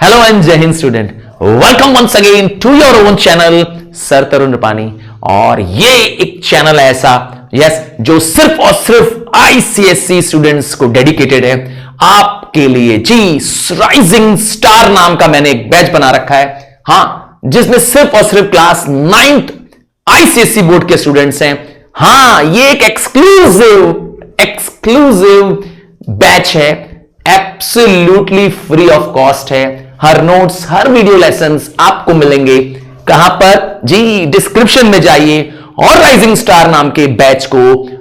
Hello and Jai Hind student, welcome once again to your own channel sir Tarun Rupani. और ये एक channel है ऐसा जो सिर्फ और सिर्फ आईसीएसई स्टूडेंट्स को डेडिकेटेड है आपके लिए। जी, राइजिंग स्टार नाम का मैंने एक बैच बना रखा है, हाँ, जिसमें सिर्फ और सिर्फ क्लास 9th आईसीएसई बोर्ड के स्टूडेंट्स हैं। हाँ, ये एक एक्सक्लूसिव बैच है, एब्सोल्युटली फ्री ऑफ कॉस्ट है। हर नोट्स, हर वीडियो लेसन्स आपको मिलेंगे कहां पर? जी, डिस्क्रिप्शन में जाइए और राइजिंग स्टार नाम के बैच को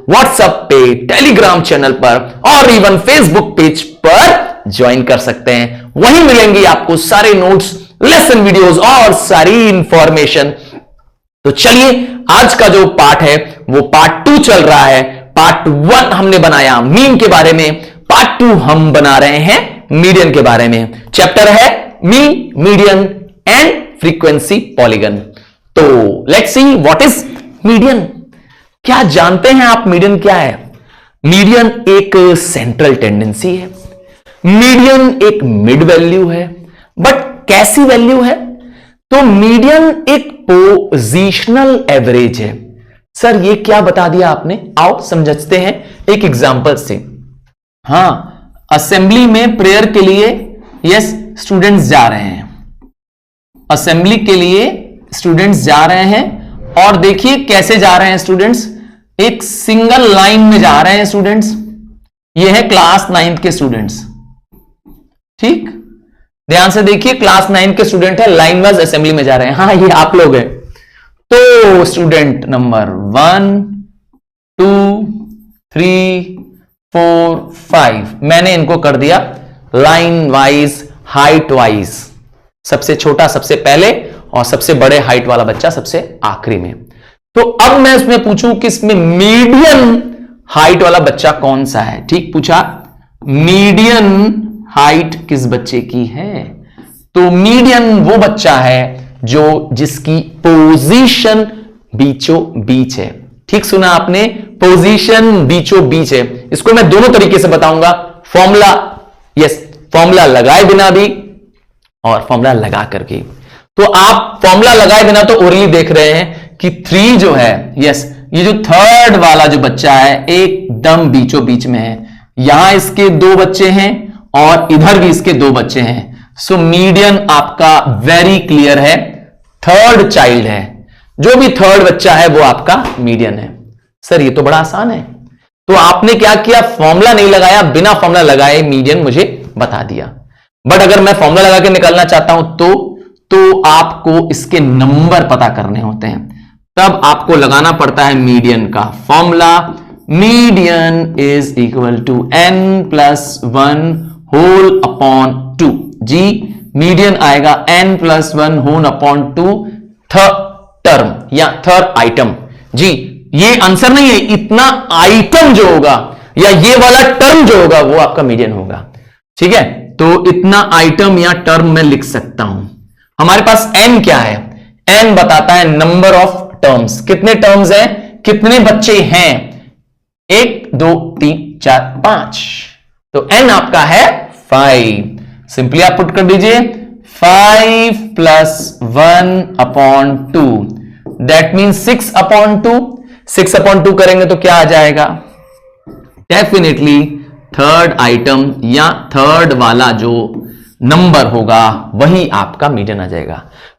व्हाट्सएप पे, टेलीग्राम चैनल पर और इवन फेसबुक पेज पर ज्वाइन कर सकते हैं। वहीं मिलेंगी आपको सारे नोट्स, लेसन वीडियोस और सारी इंफॉर्मेशन। तो चलिए, आज का जो पार्ट है वो पार्ट 2 चल रहा है। पार्ट 1 हमने बनाया मीन के बारे में, पार्ट 2 हम बना रहे हैं मीडियन के बारे में। चैप्टर है mean, median and frequency polygon. तो let's see what is median. क्या जानते हैं आप मीडियन क्या है? मीडियन एक सेंट्रल टेंडेंसी है, मीडियन एक मिड वैल्यू है। बट कैसी वैल्यू है? तो मीडियन एक पोजिशनल एवरेज है। सर ये क्या बता दिया आपने? आओ समझते हैं एक एग्जांपल से। हां, असेंबली में प्रेयर के लिए यस स्टूडेंट्स जा रहे हैं, असेंबली के लिए स्टूडेंट्स जा रहे हैं। और देखिए कैसे जा रहे हैं स्टूडेंट्स, एक सिंगल लाइन में जा रहे हैं स्टूडेंट्स। ये है क्लास 9th के स्टूडेंट्स, ठीक, ध्यान से देखिए, क्लास 9 के स्टूडेंट है, लाइन वाइज असेंबली में जा रहे हैं। हाँ, ये आप लोग हैं। तो स्टूडेंट नंबर 1 2 3 4 5 मैंने इनको कर दिया लाइन वाइज, हाइट वाइज, सबसे छोटा सबसे पहले और सबसे बड़े हाइट वाला बच्चा सबसे आखिरी में। तो अब मैं इसमें पूछूं कि इसमें मीडियन हाइट वाला बच्चा कौन सा है? ठीक पूछा, मीडियन हाइट किस बच्चे की है? तो मीडियन वो बच्चा है जो जिसकी पोजीशन बीचों बीच है। ठीक सुना आपने, पोजीशन बीचों बीच है। इसको मैं दोनों तरीके से बताऊंगा, फॉर्मूला, यस, फॉर्मूला लगाए बिना भी और फॉर्मूला लगा करके। तो आप फॉर्मूला लगाए बिना तो ओरली देख रहे हैं कि 3 जो है, यस, ये जो थर्ड वाला जो बच्चा है एकदम बीचों बीच में है। यहां इसके 2 बच्चे हैं और इधर भी इसके 2 बच्चे हैं। सो मीडियन आपका वेरी क्लियर है, थर्ड चाइल्ड है। जो भी थर्ड बच्चा है वो आपका मीडियन है। सर ये तो बड़ा आसान है। तो आपने क्या किया, फॉर्मूला नहीं लगाया, बिना फॉर्मूला लगाए मीडियन मुझे बता दिया। बट अगर मैं फॉर्मूला लगा के निकालना चाहता हूं तो आपको इसके नंबर पता करने होते हैं, तब आपको लगाना पड़ता है मीडियन का formula. Median is equal to n+1 whole upon 2। जी, मीडियन आएगा n+1 whole upon 2 third term या थर्ड आइटम। जी, ये आंसर नहीं है, इतना आइटम जो होगा या ये वाला टर्म जो होगा वो आपका मीडियन होगा। ठीक है, तो इतना आइटम या टर्म मैं लिख सकता हूं। हमारे पास n क्या है? n बताता है नंबर ऑफ टर्म्स, कितने टर्म्स हैं, कितने बच्चे हैं, 1 2 3 4 5। तो n आपका है 5। सिंपली आप पुट कर दीजिए 5 + 1 upon 2, that mean 6 upon 2। 6 upon 2 करेंगे तो क्या आ जाएगा? डेफिनेटली थर्ड आइटम या थर्ड वाला जो नंबर होगा वही आपका मीडियन आ जाएगा।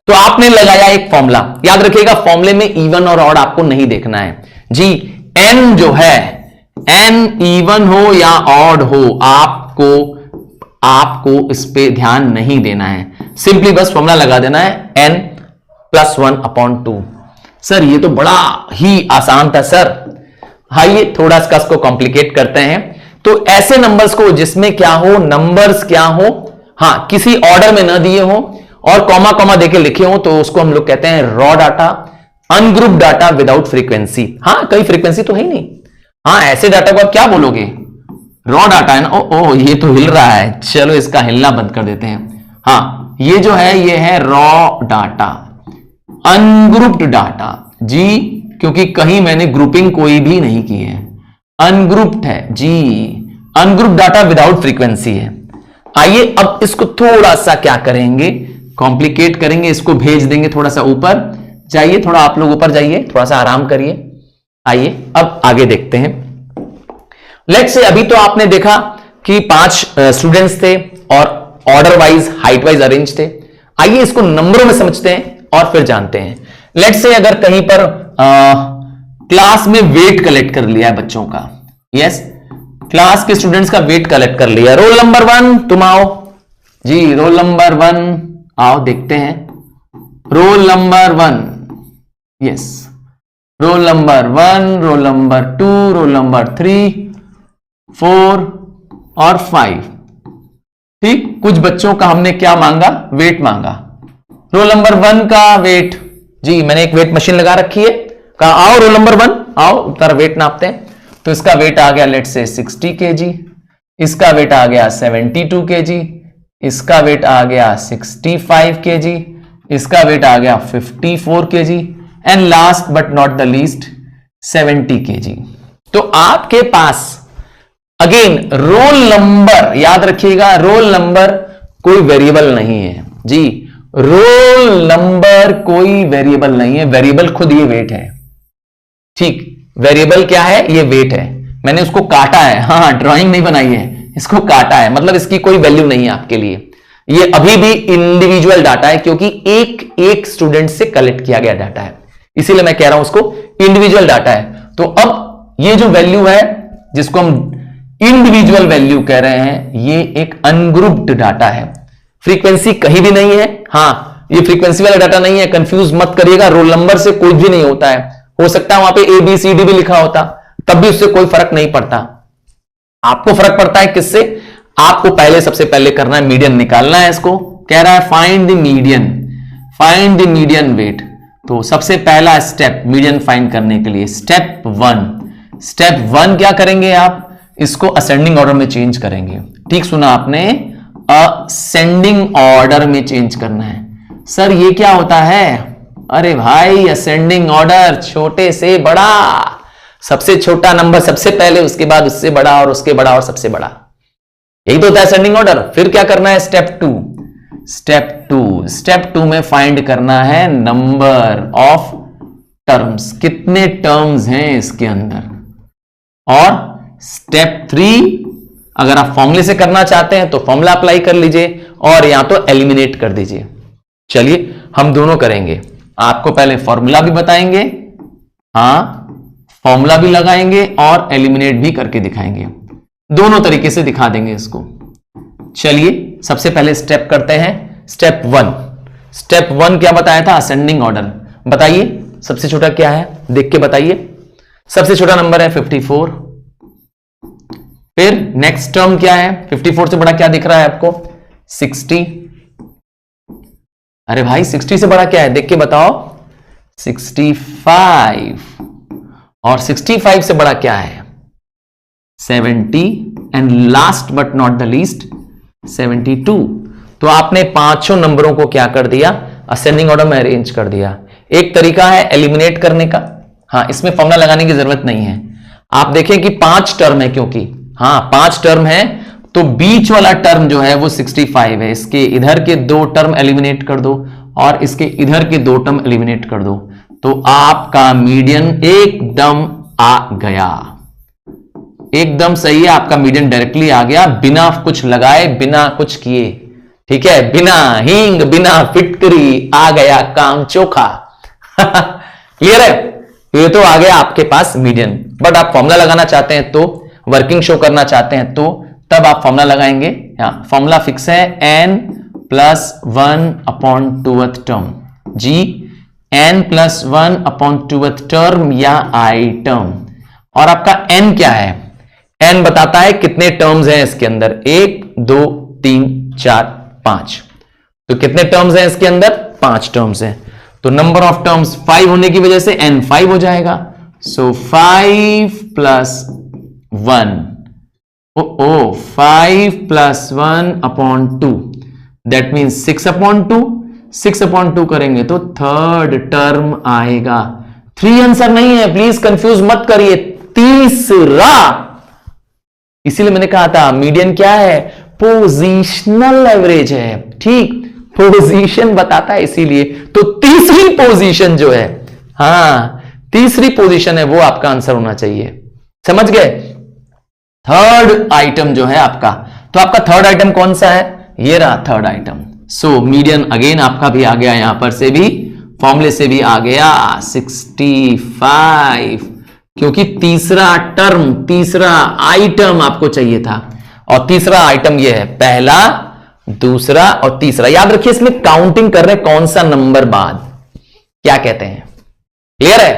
तो आपने लगाया एक फॉर्मूला, याद रखिएगा फॉर्मूले में इवन और ऑड आपको नहीं देखना है। जी, n जो है, n इवन हो या ऑड हो, आपको इस पे ध्यान नहीं देना है। सिंपली बस फॉर्मूला लगा देना है n+1 अपॉन 2। सर ये तो बड़ा ही आसान था सर। आइए थोड़ा इसको कॉम्प्लिकेट करते हैं। तो ऐसे नंबर्स को जिसमें क्या हो, नंबर्स क्या हो, हाँ, किसी ऑर्डर में ना दिए हो और कॉमा कॉमा देके लिखे हो, तो उसको हम लोग कहते हैं raw data, ungroup data without frequency. हाँ, कई फ्रीक्वेंसी तो है ही नहीं। हाँ, ऐसे डाटा को आप क्या बोलोगे? रॉ डाटा है ना। ओ ये तो हिल रहा है, चलो इसका हिलना बंद कर देते हैं। हाँ, ये जो है ये है रॉ डाटा, अनग्रुप्ड डाटा। जी, क्योंकि कहीं मैंने ग्रुपिंग कोई भी नहीं की है, अनग्रुप्ड है। जी, अनग्रुप्ड डाटा विदाउट फ्रीक्वेंसी है। आइए अब इसको थोड़ा सा क्या करेंगे, कॉम्प्लिकेट करेंगे, इसको भेज देंगे थोड़ा सा ऊपर। जाइए थोड़ा आप लोग ऊपर जाइए, थोड़ा सा आराम करिए। आइए अब आगे देखते हैं। लेट्स से अभी तो आपने देखा कि 5 स्टूडेंट्स थे और order wise height wise arrange थे। आइए इसको नंबरों में समझते हैं और फिर जानते हैं। लेट्स से अगर कहीं पर क्लास में वेट कलेक्ट कर लिया है बच्चों का, यस, क्लास के स्टूडेंट्स का वेट कलेक्ट कर लिया। रोल नंबर 1 तुम आओ जी, रोल नंबर 1 आओ, देखते हैं। Roll number 1, yes, roll number 1, roll number 2, roll number 3, 4 और 5। ठीक, कुछ बच्चों का हमने क्या मांगा, वेट मांगा। रोल नंबर 1 का वेट, जी मैंने एक वेट मशीन लगा रखी है, कहा आओ रोल नंबर 1 आओ, तारा वेट नापते हैं। तो इसका वेट आ गया लेट से 60 kg, इसका वेट आ गया 72 kg, इसका वेट आ गया 65 kg, इसका वेट आ गया 54 kg and last but not the least 70 kg। तो आपके पास अगेन रोल नंबर, याद रखिएगा रोल नंबर कोई वेरिएबल नहीं है जी, रोल नंबर कोई वेरिएबल नहीं है, वेरिएबल खुद ये वेट है। ठीक, वेरिएबल क्या है, ये वेट है, मैंने उसको काटा है, हाँ ड्राइंग नहीं बनाई है, इसको काटा है, मतलब इसकी कोई वैल्यू नहीं है आपके लिए। ये अभी भी इंडिविजुअल डाटा है क्योंकि एक एक स्टूडेंट से कलेक्ट किया गया डाटा है, इसीलिए मैं कह रहा हूं उसको इंडिविजुअल डाटा है। तो अब ये जो वैल्यू है जिसको हम इंडिविजुअल वैल्यू कह रहे हैं, ये एक अनग्रुप्ड डाटा है, फ्रीक्वेंसी कहीं भी नहीं है। हाँ, ये फ्रीक्वेंसी वाला डाटा नहीं है, कंफ्यूज मत करिएगा, रोल नंबर से कोई भी नहीं होता है, हो सकता है वहां पे ABCD भी लिखा होता, तब भी उससे कोई फर्क नहीं पड़ता। आपको फर्क पड़ता है किससे, आपको पहले सबसे पहले करना है मीडियन निकालना है। इसको कह रहा है find the median, find the median weight. तो सबसे पहला स्टेप मीडियन फाइंड करने के लिए स्टेप 1 क्या करेंगे आप, इसको असेंडिंग ऑर्डर में चेंज करेंगे। ठीक सुना आपने, असेंडिंग ऑर्डर में चेंज करना है। सर ये क्या होता है, अरे भाई असेंडिंग ऑर्डर, छोटे से बड़ा, सबसे छोटा नंबर सबसे पहले, उसके बाद उससे बड़ा और उसके बड़ा और सबसे बड़ा, यही तो होता है असेंडिंग ऑर्डर। फिर क्या करना है, स्टेप 2 में फाइंड करना है नंबर ऑफ टर्म्स, कितने टर्म्स हैं इसके अंदर। और स्टेप 3 अगर आप फॉर्मूले से करना चाहते हैं तो फॉर्मूला अप्लाई कर लीजिए और या तो एलिमिनेट कर दीजिए। चलिए हम दोनों करेंगे, आपको पहले फॉर्मूला भी बताएंगे, हाँ फॉर्मूला भी लगाएंगे और एलिमिनेट भी करके दिखाएंगे, दोनों तरीके से दिखा देंगे इसको। चलिए सबसे पहले स्टेप करते हैं, स्टेप 1 क्या बताया था, असेंडिंग ऑर्डर। बताइए सबसे छोटा क्या है, देख के बताइए। सबसे छोटा नंबर है 54, फिर नेक्स्ट टर्म क्या है, 54 से बड़ा क्या दिख रहा है आपको, 60। अरे भाई 60 से बड़ा क्या है, देख के बताओ, 65। और 65 से बड़ा क्या है, 70 and last but not the least 72। तो आपने पांचों नंबरों को क्या कर दिया, असेंडिंग ऑर्डर में अरेंज कर दिया। एक तरीका है एलिमिनेट करने का, हाँ इसमें फॉर्मूला लगाने की जरूरत नहीं है। आप देखें कि 5 टर्म है, क्योंकि हाँ 5 टर्म है, तो बीच वाला टर्म जो है वो 65 है, इसके इधर के 2 टर्म एलिमिनेट कर दो और इसके इधर के 2 टर्म एलिमिनेट कर दो, तो आपका मीडियन एकदम आ गया, एकदम सही है, आपका मीडियन डायरेक्टली आ गया, बिना कुछ लगाए, बिना कुछ किए। ठीक है, बिना हींग बिना फिटकरी आ गया काम चोखा। क्लियर है, ये तो आ गया आपके पास मीडियन। बट आप फॉर्मूला लगाना चाहते हैं तो, वर्किंग शो करना चाहते हैं तो तब आप फॉर्मूला लगाएंगे। यहां फॉर्मूला फिक्स है, n + 1/2th टर्म, जी n + 1/2th टर्म या आइटम। और आपका n क्या है, n बताता है कितने टर्म्स हैं इसके अंदर, 1 2 3 4 5। तो कितने टर्म्स हैं इसके अंदर, 5 टर्म्स हैं। तो नंबर ऑफ टर्म्स 5 होने की वजह से n 5 हो जाएगा। सो 5 + 1, 5 + 1/2, दैट मीन्स 6/2। 6/2 करेंगे तो 3rd टर्म आएगा। 3 आंसर नहीं है, प्लीज कंफ्यूज मत करिए, तीसरा। इसीलिए मैंने कहा था मीडियन क्या है, पोजीशनल एवरेज है। ठीक, पोजीशन बताता है इसीलिए। तो तीसरी पोजीशन जो है, हाँ तीसरी पोजीशन है, वो आपका आंसर होना चाहिए। समझ गए? थर्ड आइटम जो है आपका, तो आपका थर्ड आइटम कौन सा है? ये रहा third item. So median again आपका भी आ गया, यहां पर से भी फॉर्मूले से भी आ गया 65, क्योंकि तीसरा टर्म, तीसरा आइटम आपको चाहिए था। और तीसरा आइटम ये है, पहला, दूसरा और तीसरा। याद रखिए इसमें काउंटिंग कर रहे हैं कौन सा नंबर बाद, क्या कहते हैं। क्लियर है?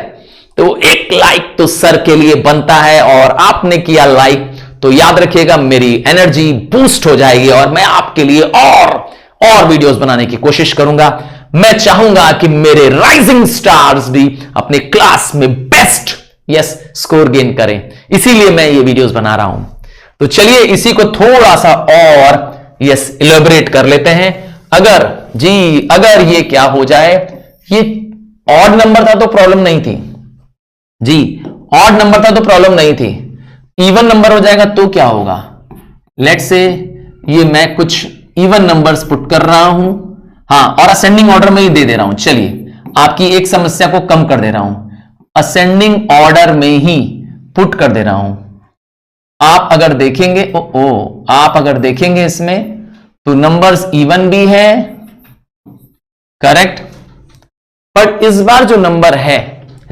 तो एक लाइक तो सर के लिए बनता है, और आपने किया लाइक तो याद रखिएगा मेरी एनर्जी बूस्ट हो जाएगी, और मैं आपके लिए और वीडियोस बनाने की कोशिश करूंगा। मैं चाहूंगा कि मेरे राइजिंग स्टार्स भी अपने क्लास में बेस्ट स्कोर गेन करें, इसीलिए मैं ये वीडियोस बना रहा हूं। तो चलिए इसी को थोड़ा सा और इलेबोरेट कर लेते हैं। अगर ये क्या हो जाए, ये ऑड नंबर था तो प्रॉब्लम नहीं थी जी, ऑड नंबर था तो प्रॉब्लम नहीं थी। इवन नंबर हो जाएगा तो क्या होगा? लेट्स से ये मैं कुछ इवन नंबर्स पुट कर रहा हूं, हाँ, और असेंडिंग ऑर्डर में ही दे दे रहा हूं। चलिए आपकी एक समस्या को कम कर दे रहा हूं, असेंडिंग ऑर्डर में ही पुट कर दे रहा हूं। आप अगर देखेंगे आप अगर देखेंगे इसमें तो नंबर्स इवन भी है, करेक्ट, बट इस बार जो नंबर है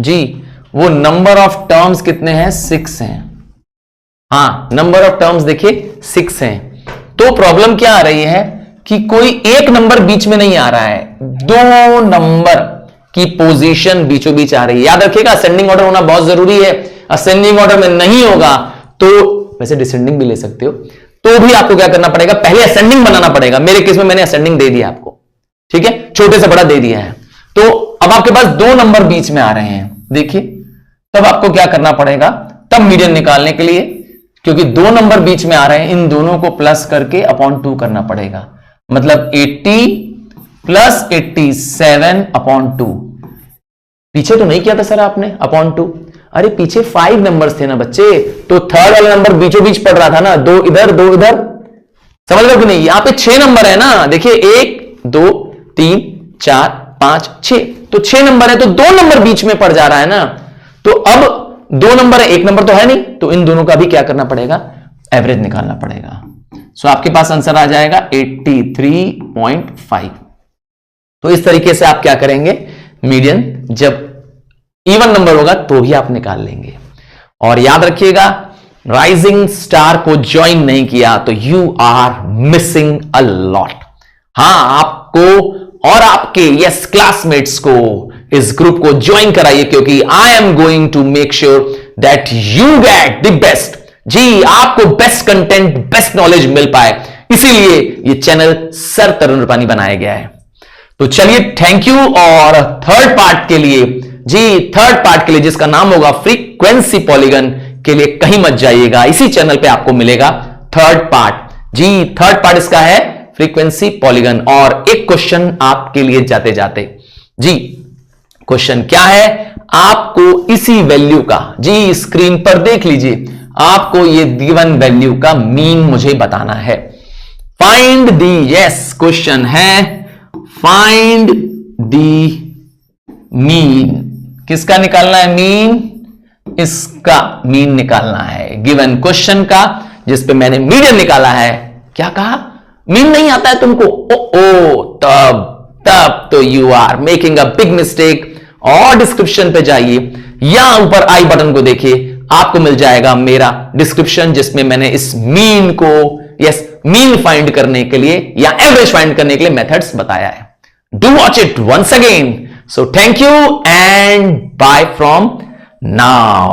जी, वो नंबर ऑफ टर्म्स कितने हैं? 6 हैं। हाँ, नंबर ऑफ टर्म्स देखिए 6 हैं। तो प्रॉब्लम क्या आ रही है कि कोई एक नंबर बीच में नहीं आ रहा है, दो नंबर की पोजीशन बीचों बीच आ रही है। याद रखिएगा असेंडिंग ऑर्डर होना बहुत जरूरी है। असेंडिंग ऑर्डर में नहीं होगा तो, वैसे डिसेंडिंग भी ले सकते हो, तो भी आपको क्या करना पड़ेगा? पहले असेंडिंग बनाना पड़ेगा। मेरे केस में मैंने असेंडिंग दे दिया आपको, ठीक है, छोटे से बड़ा दे दिया है। तो अब आपके पास दो नंबर बीच में आ रहे हैं, देखिए, तब आपको क्या करना पड़ेगा? तब मीडियन निकालने के लिए, क्योंकि दो नंबर बीच में आ रहे हैं, इन दोनों को प्लस करके अपॉन 2 करना पड़ेगा। मतलब 80 प्लस 87 अपॉन 2। पीछे तो नहीं किया था सर आपने अपॉन 2? अरे पीछे 5 नंबर्स थे ना बच्चे, तो थर्ड वाला नंबर बीचों बीच पड़ रहा था ना, 2 इधर 2 इधर। समझ लो कि नहीं? यहां पे 6 नंबर है ना, देखिए 1 2 3 4 5 6, तो 6 नंबर है, तो 2 नंबर बीच में पड़ जा रहा है ना। तो अब 2 नंबर है, 1 नंबर तो है नहीं, तो इन दोनों का भी क्या करना पड़ेगा? एवरेज निकालना पड़ेगा। सो आपके पास आंसर आ जाएगा 83.5। तो इस तरीके से आप क्या करेंगे? मीडियन जब इवन नंबर होगा तो भी आप निकाल लेंगे। और याद रखिएगा, राइजिंग स्टार को ज्वाइन नहीं किया तो you are missing a lot. हां, आपको और आपके क्लासमेट्स को इस ग्रुप को ज्वाइन कराइए, क्योंकि I am going to make sure that you get the best. जी, आपको बेस्ट कंटेंट, बेस्ट नॉलेज मिल पाए, इसीलिए ये चैनल सर तरुण रूपानी बनाया गया है। तो चलिए, थैंक यू। और थर्ड पार्ट के लिए थर्ड पार्ट के लिए जिसका नाम होगा फ्रीक्वेंसी पॉलीगन के लिए कहीं मत जाइएगा, इसी चैनल पे आपको मिलेगा थर्ड पार्ट। थर्ड पार्ट इसका है फ्रीक्वेंसी पॉलीगन। और एक क्वेश्चन आपके लिए जाते जाते, क्वेश्चन क्या है? आपको इसी वैल्यू का, स्क्रीन पर देख लीजिए, आपको ये गिवन वैल्यू का मीन मुझे बताना है। फाइंड दी, क्वेश्चन है फाइंड दी मीन। किसका निकालना है मीन? इसका मीन निकालना है गिवन क्वेश्चन का, जिस पे मैंने मीडियन निकाला है। क्या कहा? मीन नहीं आता है तुमको? तब तो you are making a big mistake. और डिस्क्रिप्शन पे जाइए, या ऊपर आई बटन को देखिए, आपको मिल जाएगा मेरा डिस्क्रिप्शन, जिसमें मैंने इस मीन को, मीन फाइंड करने के लिए या एवरेज फाइंड करने के लिए मेथड्स बताया है। Do watch it once again. So thank you and bye from now.